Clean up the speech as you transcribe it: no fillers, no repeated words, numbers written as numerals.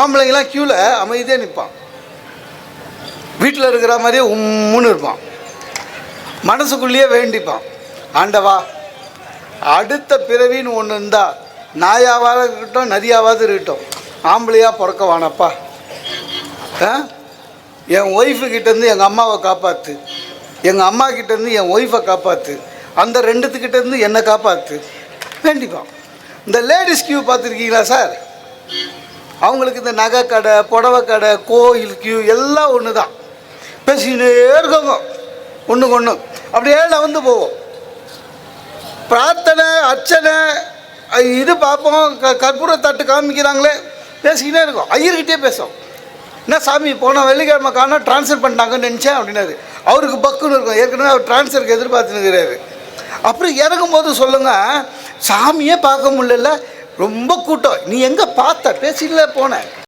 ஆம்பளைங்களாம் க்யூவில் அமைதியாக நிற்பான், வீட்டில் இருக்கிற மாதிரியே உம்முன்னு இருப்பான், மனசுக்குள்ளேயே வேண்டிப்பான், ஆண்டவா அடுத்த பிறவின்னு ஒன்று இருந்தால் நாயாவது இருக்கட்டும் நதியாவது இருக்கட்டும், ஆம்பளையாக பிறக்க வானப்பா, என் ஒய்ஃபுக்கிட்டேருந்து எங்கள் அம்மாவை காப்பாற்று, எங்கள் அம்மா கிட்டேருந்து என் ஒய்ஃபை காப்பாற்று, அந்த ரெண்டுத்துக்கிட்டேருந்து என்னை காப்பாற்று வேண்டிப்பான். இந்த லேடிஸ் கியூ பார்த்துருக்கீங்களா சார்? அவங்களுக்கு இந்த நகை கடை, புடவை கடை, கோயில் கியூ எல்லாம் ஒன்று தான். பேசிக்கினே இருக்காங்க ஒன்றுக்கு ஒன்று, அப்படியே நகர்ந்து போவோம். பிரார்த்தனை அர்ச்சனை இது பார்ப்போம், கற்பூர தட்டு காமிக்கிறாங்களே, பேசிக்கினே இருக்கோம். ஐயர்கிட்டே பேசுவோம், என்ன சாமி போன வெள்ளிக்கிழமை காணோம் ட்ரான்ஸ்ஃபர் பண்ணிட்டாங்கன்னு நினச்சேன் அப்படின்னாரு. அவருக்கு பக்குன்னு இருக்கும், ஏற்கனவே அவர் ட்ரான்ஸ்ஃபருக்கு எதிர்பார்த்துனுக்கிறாரு. அப்புறம் இறங்கும் போது சொல்லுங்கள், சாமியே பார்க்க முடியல, ரொம்ப கூட்டம், நீ எங்கே பார்த்த பேசிக்கல போனேன்.